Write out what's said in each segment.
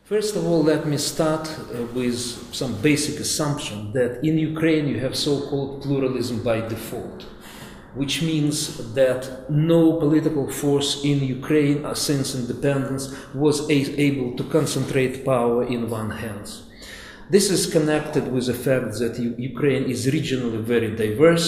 First of all, let me start with some basic assumption that in Ukraine you have so-called pluralism by default, which means that no political force in Ukraine since independence was able to concentrate power in one hand. This is connected with the fact that Ukraine is regionally very diverse.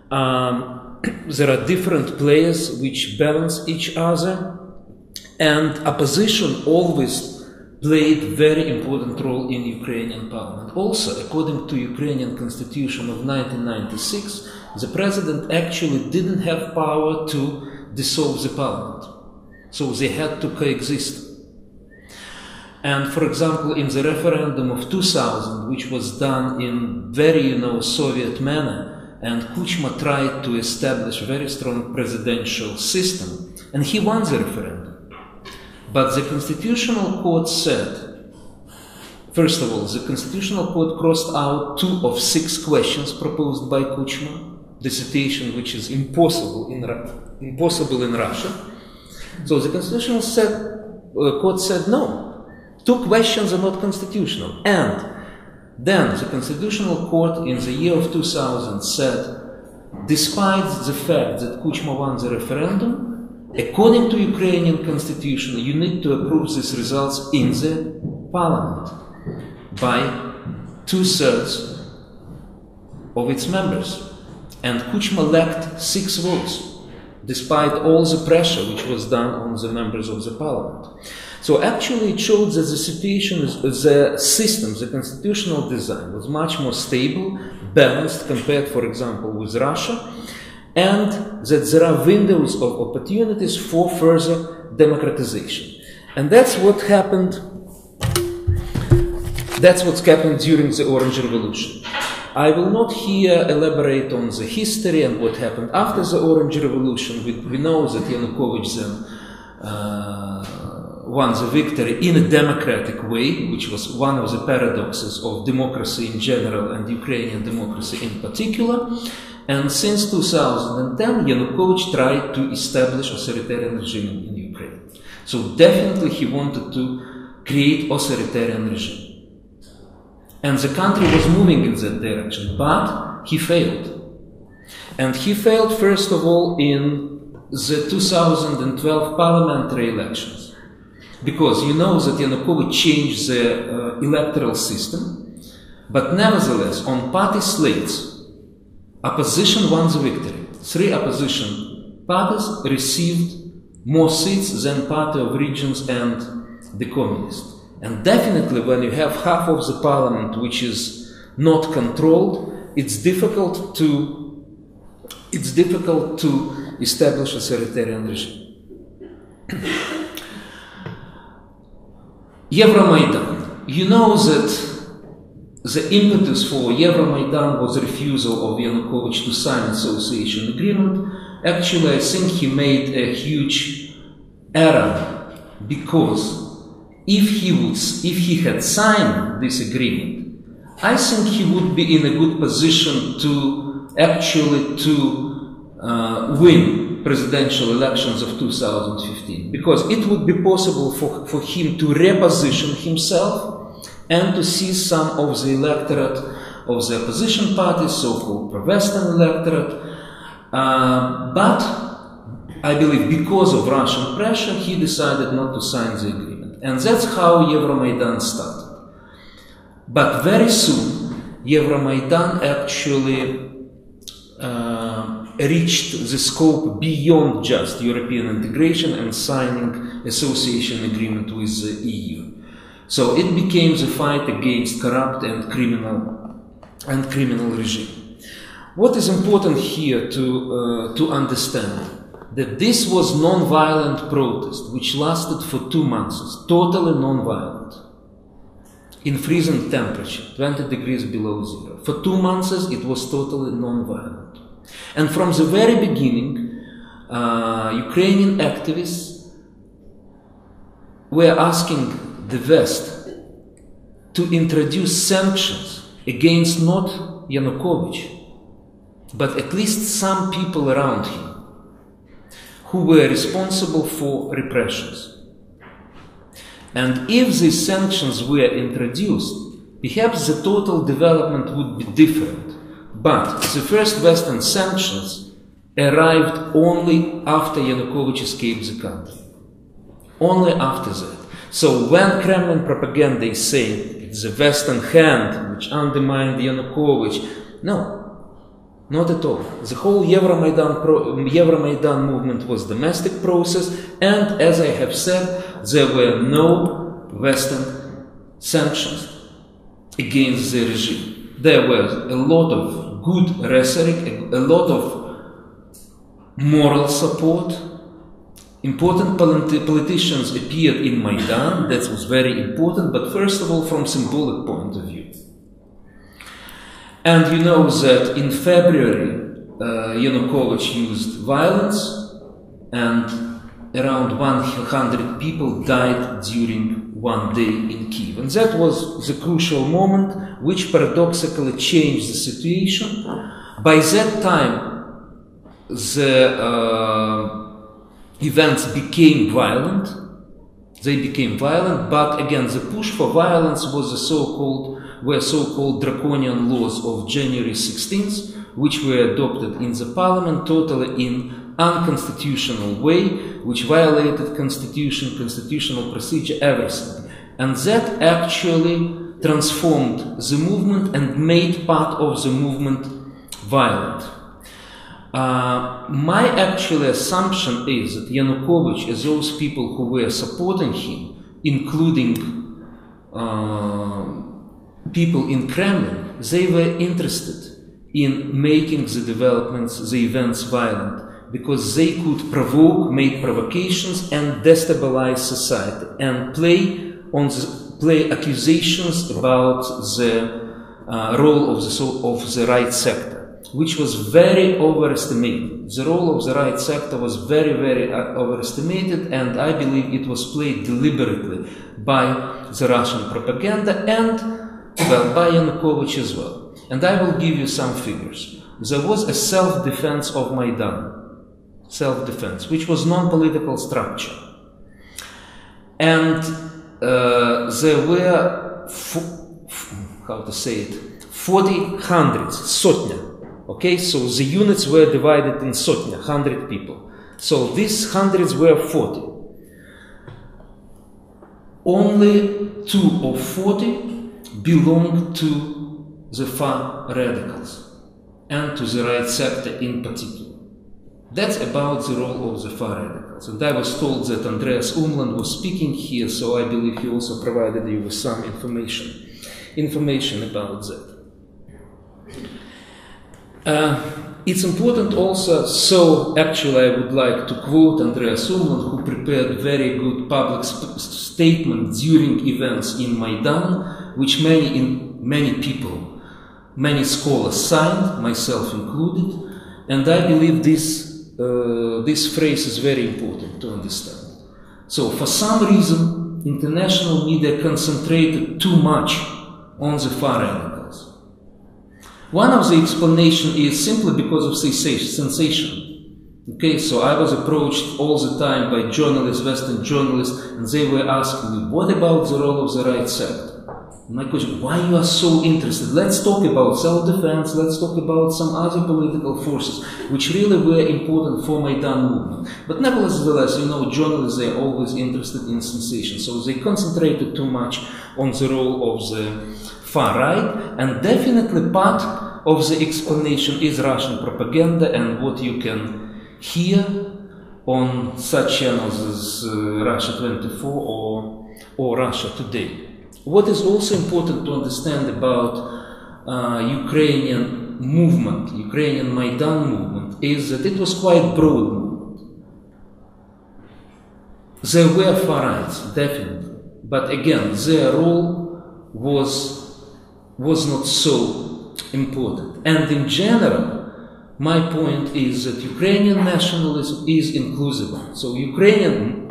There are different players which balance each other, and opposition always played a very important role in Ukrainian parliament. Also, according to Ukrainian constitution of 1996, the president actually didn't have power to dissolve the parliament. So they had to coexist. And for example, in the referendum of 2000, which was done in very, Soviet manner, and Kuchma tried to establish a very strong presidential system, and he won the referendum. But the Constitutional Court said, first of all, the Constitutional Court crossed out 2 of 6 questions proposed by Kuchma, the situation which is impossible in Russia. So the Constitutional Court said no, 2 questions are not constitutional. And then the Constitutional Court in the year of 2000 said, despite the fact that Kuchma won the referendum, according to Ukrainian constitution, you need to approve these results in the parliament by 2/3 of its members. And Kuchma lacked 6 votes, despite all the pressure which was done on the members of the parliament. So actually it showed that the situation, the system, the constitutional design was much more stable, balanced compared, for example, with Russia, and that there are windows of opportunities for further democratization. And that's what happened. That's what's happened during the Orange Revolution. I will not here elaborate on the history and what happened after the Orange Revolution. We know that Yanukovych then won the victory in a democratic way, which was one of the paradoxes of democracy in general and Ukrainian democracy in particular. And since 2010, Yanukovych tried to establish authoritarian regime in Ukraine. So definitely he wanted to create authoritarian regime. And the country was moving in that direction, but he failed. And he failed, first of all, in the 2012 parliamentary elections. Because you know that Yanukovych changed the electoral system, but nevertheless, on party slates, opposition won the victory. 3 opposition parties received more seats than Party of Regions and the Communists. And definitely when you have half of the parliament which is not controlled, it's difficult to establish a authoritarian regime. EuroMaidan. You know that the impetus for EuroMaidan was refusal of Yanukovych to sign association agreement. Actually, I think he made a huge error, because if he had signed this agreement, I think he would be in a good position to actually win presidential elections of 2015, because it would be possible for him to reposition himself and to see some of the electorate of the opposition parties, so-called pro-Western electorate. But I believe because of Russian pressure, he decided not to sign the agreement. And that's how EuroMaidan started. But very soon, EuroMaidan actually reached the scope beyond just European integration and signing association agreement with the EU. So it became the fight against corrupt and criminal regime. What is important here to understand, that this was non-violent protest which lasted for 2 months, totally non-violent, in freezing temperature, 20 degrees below 0. For 2 months it was totally non-violent. And from the very beginning, Ukrainian activists were asking the West to introduce sanctions against not Yanukovych, but at least some people around him who were responsible for repressions. And if these sanctions were introduced, perhaps the total development would be different. But the first Western sanctions arrived only after Yanukovych escaped the country. Only after that. So when Kremlin propaganda is saying it's the Western hand which undermined Yanukovych, no, not at all. The whole EuroMaidan movement was domestic process, and as I have said, there were no Western sanctions against the regime. There was a lot of good rhetoric, a lot of moral support. Important politicians appeared in Maidan. That was very important, but first of all from symbolic point of view. And you know that in February Yanukovych used violence, and around 100 people died during one day in Kiev. And that was the crucial moment which paradoxically changed the situation. By that time, the events became violent. They became violent, but again, the push for violence was the so-called draconian laws of January 16th, which were adopted in the parliament totally in unconstitutional way, which violated constitution, constitutional procedure, everything. And that actually transformed the movement and made part of the movement violent. My actual assumption is that Yanukovych, as those people who were supporting him, including people in Kremlin, they were interested in making the developments, the events violent, because they could provoke, make provocations and destabilize society and play accusations about the role of the right sector, which was very overestimated. The role of the right sector was very, very overestimated, and I believe it was played deliberately by the Russian propaganda and, well, by Yanukovych as well. And I will give you some figures. There was a self-defense of Maidan, self-defense, which was non-political structure. And there were, 40 hundreds, sotnya. Okay, so the units were divided in sotnya, 100 people. So these hundreds were 40. Only 2 of 40 belonged to the far radicals and to the right sector in particular. That's about the role of the far radicals. And I was told that Andreas Umland was speaking here, so I believe he also provided you with some information about that. It's important also, so actually I would like to quote Andreas Umland, who prepared a very good public statement during events in Maidan, which many people, many scholars signed, myself included, and I believe this phrase is very important to understand. So for some reason, international media concentrated too much on the far radicals. One of the explanations is simply because of sensation. Okay, so I was approached all the time by journalists, Western journalists, and they were asking me, what about the role of the right sector? And my question, why you are so interested? Let's talk about self-defense, let's talk about some other political forces, which really were important for Maidan movement. But nevertheless, you know, journalists, they are always interested in sensation, so they concentrated too much on the role of the far right, and definitely part of the explanation is Russian propaganda and what you can hear on such channels as Russia 24 or Russia Today. What is also important to understand about Ukrainian movement, Ukrainian Maidan movement, is that it was quite broad movement. There were far rights, definitely, but again, their role was not so important. And in general, my point is that Ukrainian nationalism is inclusive. So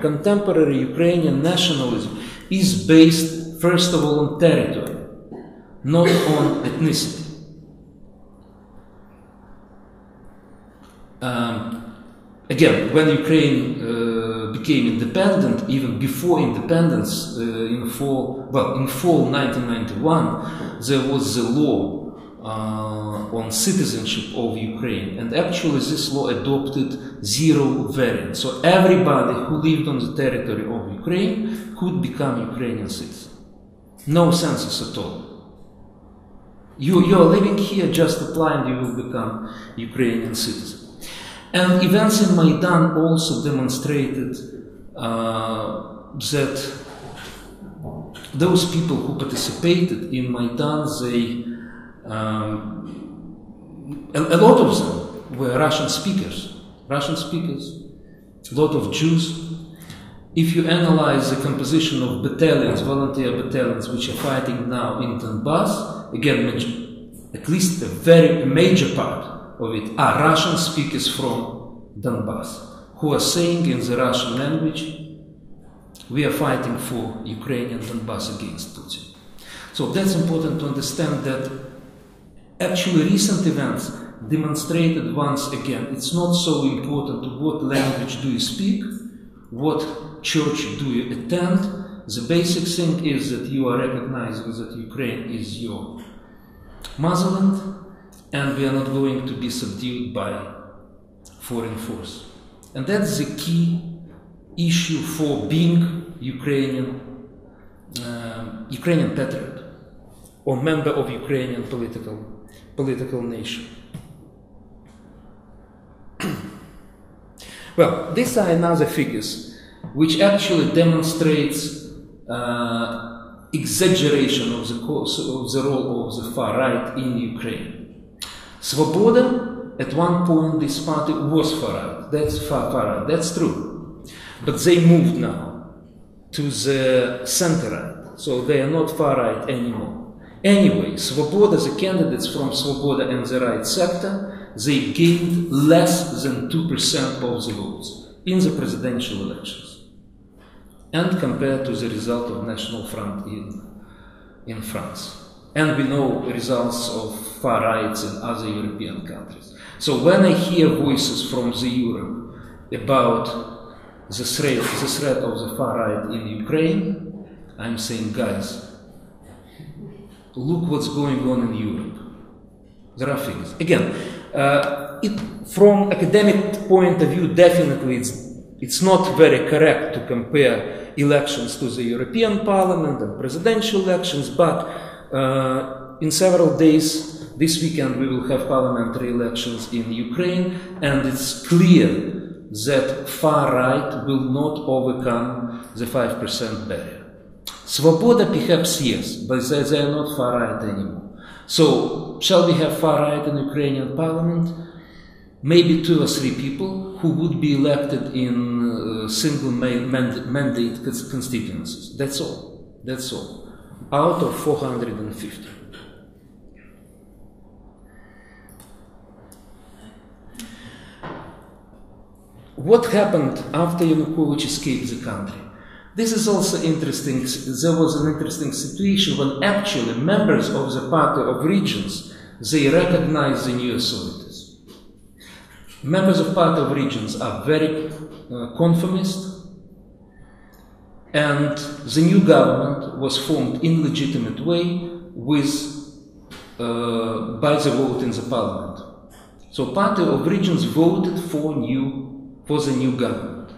contemporary Ukrainian nationalism is based, first of all, on territory, not on ethnicity. Again, when Ukraine became independent, even before independence, in fall 1991, there was the law on citizenship of Ukraine, and actually this law adopted zero variant. So everybody who lived on the territory of Ukraine could become Ukrainian citizen. No census at all. You are living here, just apply and you will become Ukrainian citizen. And events in Maidan also demonstrated that those people who participated in Maidan, a lot of them were Russian speakers, a lot of Jews. If you analyze the composition of battalions, volunteer battalions, which are fighting now in Donbass, again, at least a very major part of it are Russian speakers from Donbass, who are saying in the Russian language, we are fighting for Ukrainian Donbass against Putin. So that's important to understand that actually recent events demonstrated once again, it's not so important what language do you speak, what church do you attend. The basic thing is that you are recognizing that Ukraine is your motherland, and we are not going to be subdued by foreign force. And that's the key issue for being Ukrainian patriot or member of Ukrainian political nation. Well, these are another figures which actually demonstrates exaggeration of the role of the far right in Ukraine. Svoboda, at one point this party was far right, that's far right, that's true. But they moved now to the center right, so they are not far right anymore. Anyway, Svoboda, the candidates from Svoboda and the right sector, they gained less than 2% of the votes in the presidential elections. And compared to the result of National Front in France. And we know results of far rights in other European countries. So when I hear voices from the Europe about the threat of the far right in Ukraine, I'm saying, guys, look what's going on in Europe. There are figures. Again, from academic point of view, definitely it's not very correct to compare elections to the European Parliament and presidential elections, but in several days, this weekend, we will have parliamentary elections in Ukraine, and it's clear that far right will not overcome the 5% barrier. Svoboda, perhaps yes, but they are not far right anymore. So, shall we have far right in Ukrainian parliament? Maybe 2 or 3 people who would be elected in single mandate constituencies. That's all. That's all. Out of 450. What happened after Yanukovych escaped the country? This is also interesting. There was an interesting situation when actually members of the Party of Regions, they recognized the new authorities. Members of Party of Regions are very conformist, and the new government was formed in legitimate way by the vote in the parliament. So Party of Regions voted for the new government.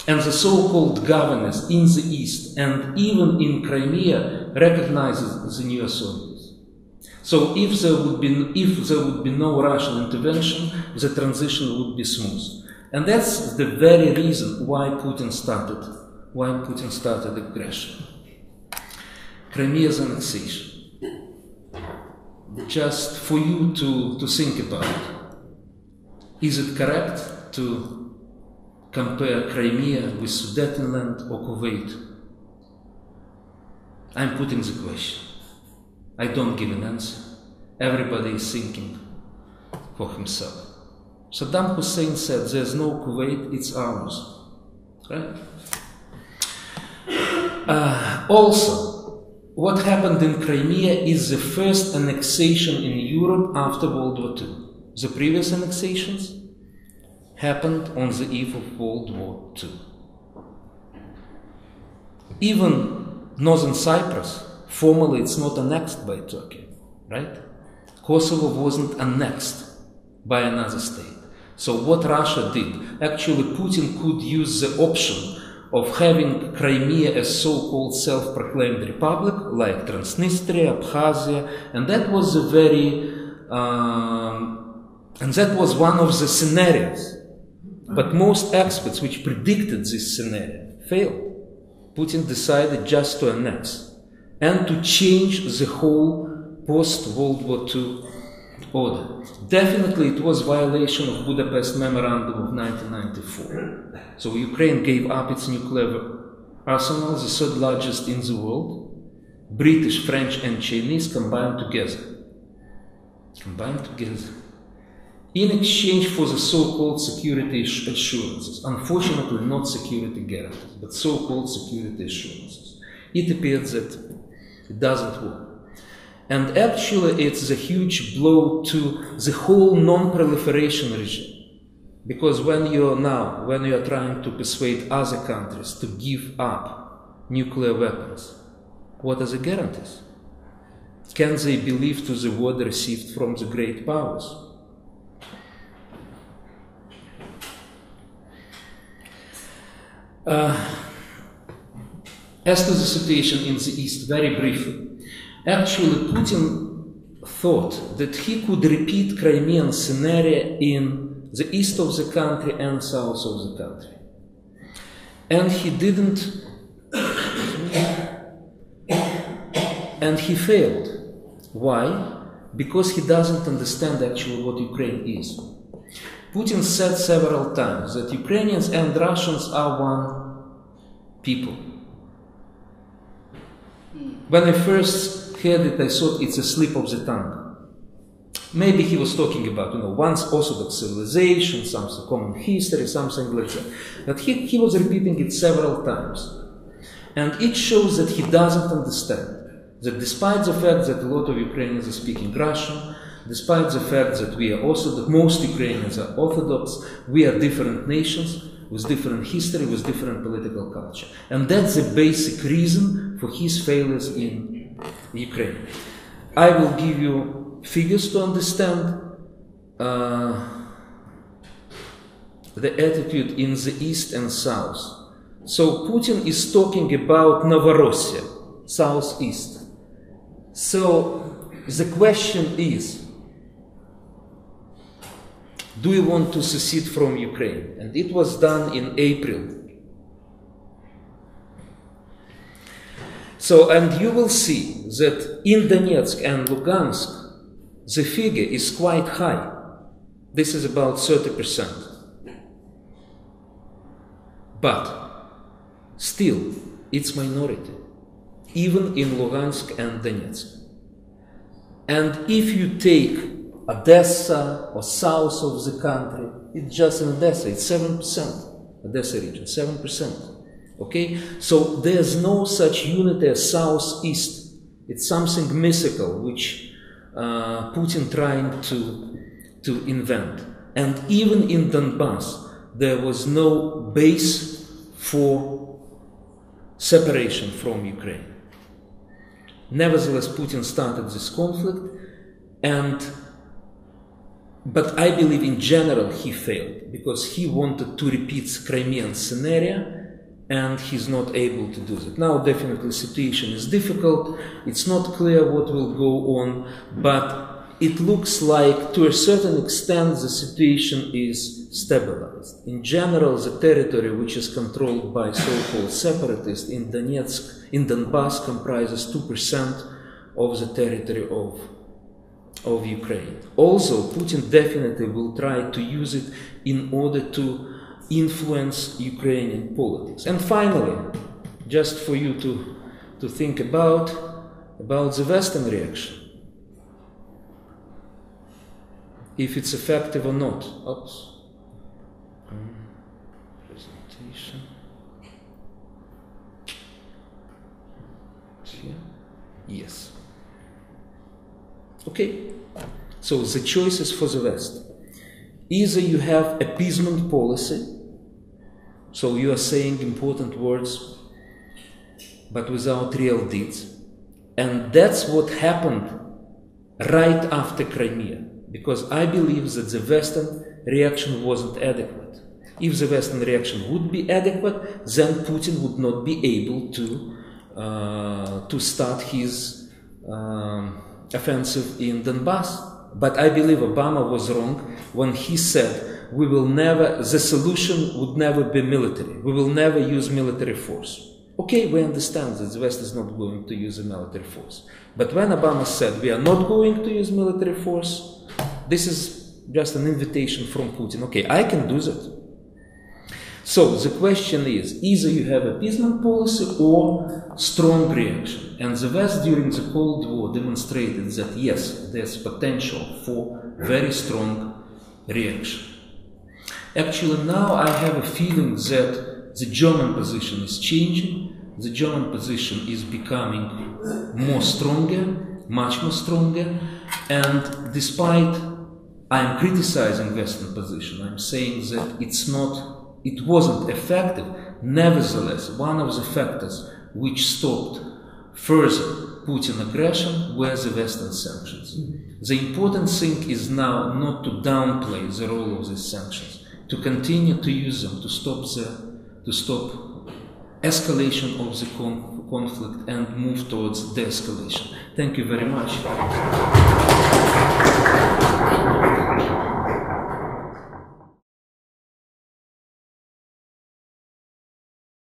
And the so-called governors in the east and even in Crimea recognizes the new authorities. So if there would be no Russian intervention, the transition would be smooth. And that's the very reason why Putin started aggression. Crimea's annexation. Just for you to think about it. Is it correct to compare Crimea with Sudetenland or Kuwait? I'm putting the question. I don't give an answer. Everybody is thinking for himself. Saddam Hussein said, there's no Kuwait, it's ours. Right? Also, what happened in Crimea is the first annexation in Europe after World War II. The previous annexations happened on the eve of World War II. Even Northern Cyprus, formally it's not annexed by Turkey, right? Kosovo wasn't annexed by another state. So what Russia did, actually Putin could use the option of having Crimea as so-called self-proclaimed republic, like Transnistria, Abkhazia, and that was a very, and that was one of the scenarios. But most experts which predicted this scenario failed. Putin decided just to annex and to change the whole post-World War II order. Definitely it was violation of Budapest Memorandum of 1994. So Ukraine gave up its nuclear arsenal, the third largest in the world. British, French and Chinese combined together. In exchange for the so-called security assurances. Unfortunately not security guarantees, but so-called security assurances. It appears that it doesn't work. And actually it's a huge blow to the whole non-proliferation regime. Because when you are trying to persuade other countries to give up nuclear weapons, what are the guarantees? Can they believe to the word received from the great powers? As to the situation in the East, very briefly. Actually, Putin thought that he could repeat Crimean scenario in the east of the country and south of the country. And he didn't, and he failed. Why? Because he doesn't understand actually what Ukraine is. Putin said several times that Ukrainians and Russians are one people. When I first heard it, I thought it's a slip of the tongue. Maybe he was talking about, once Orthodox civilization, some common history, something like that. But he was repeating it several times. And it shows that he doesn't understand that despite the fact that a lot of Ukrainians are speaking Russian, despite the fact that we are Orthodox, most Ukrainians are Orthodox, we are different nations with different history, with different political culture. And that's the basic reason for his failures in Ukraine. I will give you figures to understand the attitude in the east and south. So Putin is talking about Novorossiya, southeast. So the question is, do you want to secede from Ukraine? And it was done in April. So, and you will see that in Donetsk and Lugansk, the figure is quite high. This is about 30%. But still, it's minority, even in Lugansk and Donetsk. And if you take Odessa or south of the country, it's just in Odessa, it's 7%, Odessa region, 7%. Okay, so there's no such unity as southeast. It's something mythical which Putin trying to invent. And even in Donbass, there was no base for separation from Ukraine. Nevertheless, Putin started this conflict, but I believe in general he failed because he wanted to repeat the Crimean scenario, and he's not able to do that. Now, definitely, the situation is difficult. It's not clear what will go on, but it looks like, to a certain extent, the situation is stabilized. In general, the territory which is controlled by so-called separatists in Donetsk, in Donbass, comprises 2% of the territory of Ukraine. Also, Putin definitely will try to use it in order to influence Ukrainian politics. And finally, just for you to think about the Western reaction, if it's effective or not. Oops. Presentation. Here. Yes. Okay. So the choices for the West. Either you have appeasement policy, so you are saying important words but without real deeds. And that's what happened right after Crimea, because I believe that the Western reaction wasn't adequate. If the Western reaction would be adequate, then Putin would not be able to start his offensive in Donbass. But I believe Obama was wrong when he said we will never, the solution would never be military. We will never use military force. Okay, we understand that the West is not going to use a military force. But when Obama said we are not going to use military force, this is just an invitation from Putin. Okay, I can do that. So the question is, either you have appeasement policy or strong reaction. And the West during the Cold War demonstrated that yes, there's potential for very strong reaction. Actually, now I have a feeling that the German position is changing. The German position is becoming more stronger, much more stronger. And despite I'm criticizing Western position, I'm saying that it wasn't effective. Nevertheless, one of the factors which stopped further Putin aggression were the Western sanctions. The important thing is now not to downplay the role of these sanctions, to continue to use them to stop escalation of the conflict and move towards de-escalation. Thank you very much.